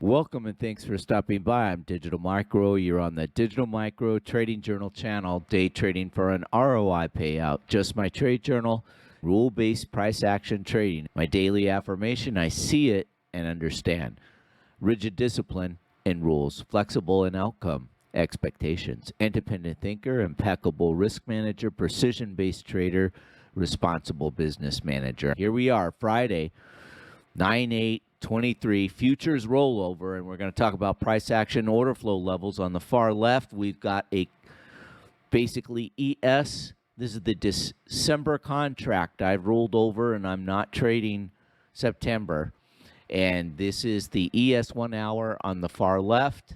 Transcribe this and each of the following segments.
Welcome and thanks for stopping by. I'm Digital Micro. You're on the Digital Micro Trading Journal channel, day trading for an ROI payout. Just my trade journal, rule-based price action trading. My daily affirmation, I see it and understand. Rigid discipline and rules, flexible in outcome, expectations. Independent thinker, impeccable risk manager, precision-based trader, responsible business manager. Here we are, Friday, 9/8/23, futures rollover, and we're going to talk about price action order flow levels. On the far left, we've got a basically ES. This is the December contract I've rolled over, and I'm not trading September. And this is the ES 1 hour on the far left,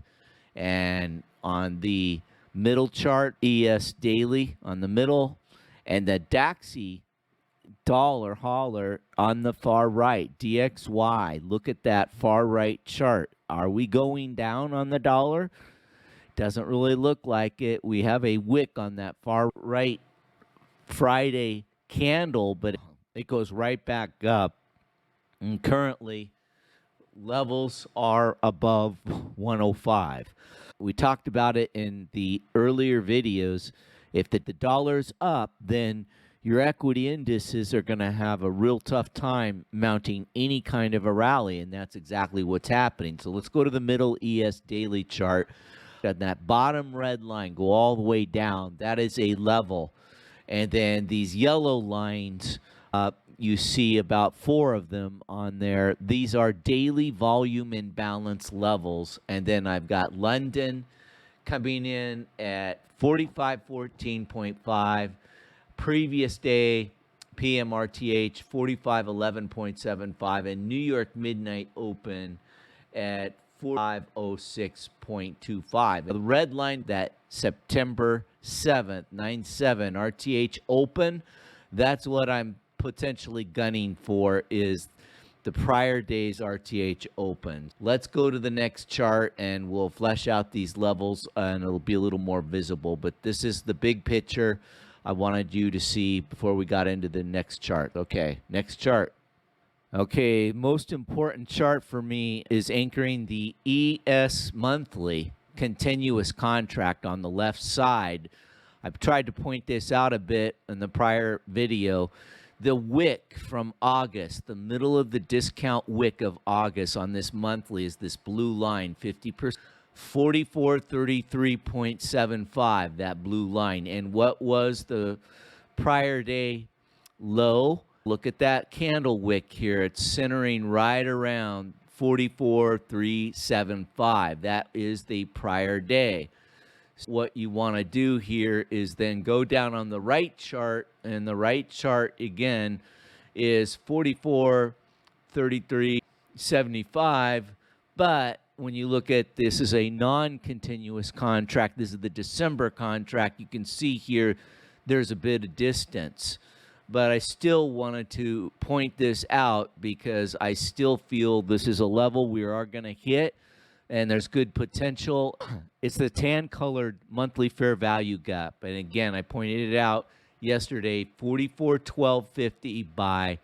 and on the middle chart, ES daily on the middle, and the DAXI dollar holler on the far right, DXY. Look at that far right chart. Are we going down on the dollar? Doesn't really look like it. We have a wick on that far right Friday candle, but it goes right back up. And currently, levels are above 105. We talked about it in the earlier videos. If the dollar's up, then your equity indices are going to have a real tough time mounting any kind of a rally, and that's exactly what's happening. So let's go to the middle ES daily chart. And that bottom red line, go all the way down. That is a level. And then these yellow lines, you see about 4 of them on there. These are daily volume imbalance levels. And then I've got London coming in at 4514.5. Previous day, PMRTH 4511.75, and New York midnight open at 4506.25. The red line, that September 7th, 9/7 RTH open, that's what I'm potentially gunning for, is the prior day's RTH open. Let's go to the next chart and we'll flesh out these levels and it'll be a little more visible. But this is the big picture I wanted you to see before we got into the next chart. Okay, next chart. Okay, most important chart for me is anchoring the ES monthly continuous contract on the left side. I've tried to point this out a bit in the prior video. The wick from August, the middle of the discount wick of August on this monthly is this blue line, 50%. 4433.75, that blue line. And what was the prior day low? Look at that candle wick here. It's centering right around 44,375. That is the prior day. So what you want to do here is then go down on the right chart, and the right chart again is 44,3375, but when you look at this as a non-continuous contract, this is the December contract, you can see here there's a bit of distance. But I still wanted to point this out because I still feel this is a level we are going to hit and there's good potential. It's the tan-colored monthly fair value gap. And again, I pointed it out yesterday, 4412.50 by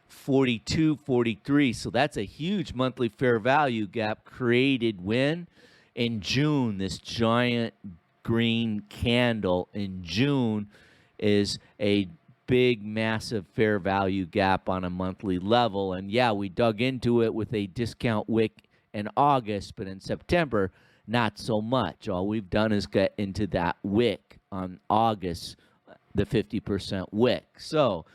42.43. So that's a huge monthly fair value gap created when? In June. This giant green candle in June is a big, massive fair value gap on a monthly level. And yeah, we dug into it with a discount wick in August, but in September, not so much. All we've done is get into that wick on August, the 50% wick. So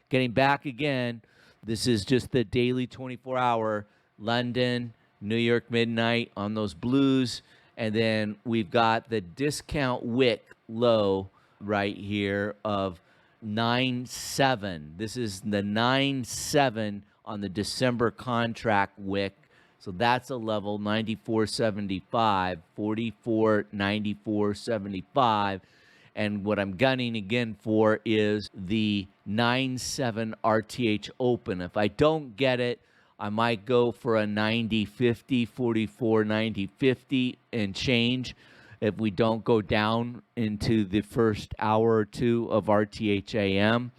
getting back again, this is just the daily 24-hour London, New York midnight on those blues. And then we've got the discount wick low right here of 9/7. This is the 9/7 on the December contract wick. So that's a level 94.75, 44.94.75. And what I'm gunning again for is the 9/7 RTH open. If I don't get it, I might go for a 90.50, 44.90.50 and change if we don't go down into the first hour or two of RTH AM.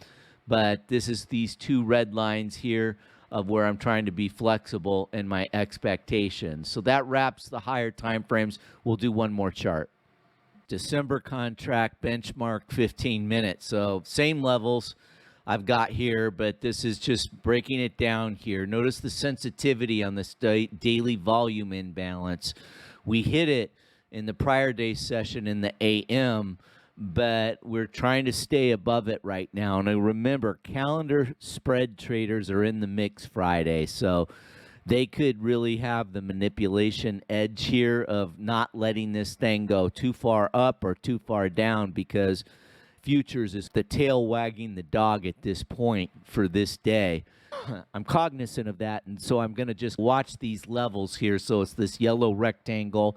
But this is these two red lines here. of where I'm trying to be flexible in my expectations. So that wraps the higher time frames. We'll do one more chart. December contract benchmark 15 minutes. So same levels I've got here, but this is just breaking it down here. Notice the sensitivity on this daily volume imbalance. We hit it in the prior day session in the AM, but we're trying to stay above it right now. And remember, calendar spread traders are in the mix Friday, so they could really have the manipulation edge here of not letting this thing go too far up or too far down, because futures is the tail wagging the dog at this point for this day. I'm cognizant of that, and so I'm going to just watch these levels here. So it's this yellow rectangle,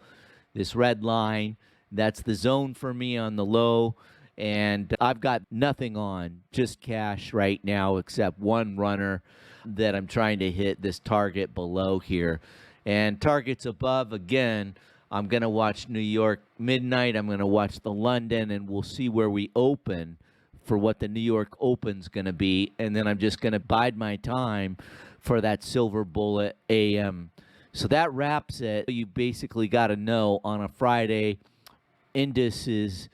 this red line. That's the zone for me on the low, and I've got nothing on, just cash right now except one runner that I'm trying to hit this target below here. And targets above, again, I'm going to watch New York midnight. I'm going to watch the London, and we'll see where we open for what the New York Open's going to be. And then I'm just going to bide my time for that silver bullet AM. So that wraps it. You basically got to know on a Friday, indices,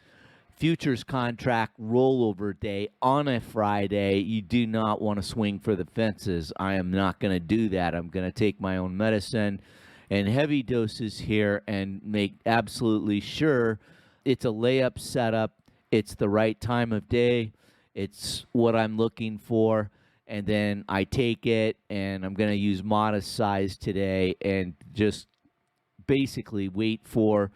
futures contract rollover day on a Friday, you do not want to swing for the fences. I am not going to do that. I'm going to take my own medicine and heavy doses here and make absolutely sure it's a layup setup. It's the right time of day. It's what I'm looking for. And then I take it, and I'm going to use modest size today and just basically wait for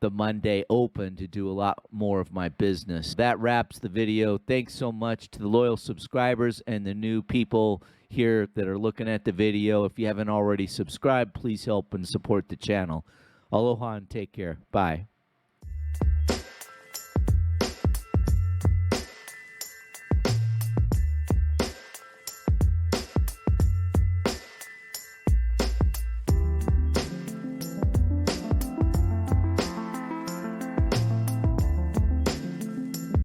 the Monday open to do a lot more of my business. That wraps the video. Thanks so much to the loyal subscribers and the new people here that are looking at the video. If you haven't already subscribed, please help and support the channel. Aloha and take care. Bye.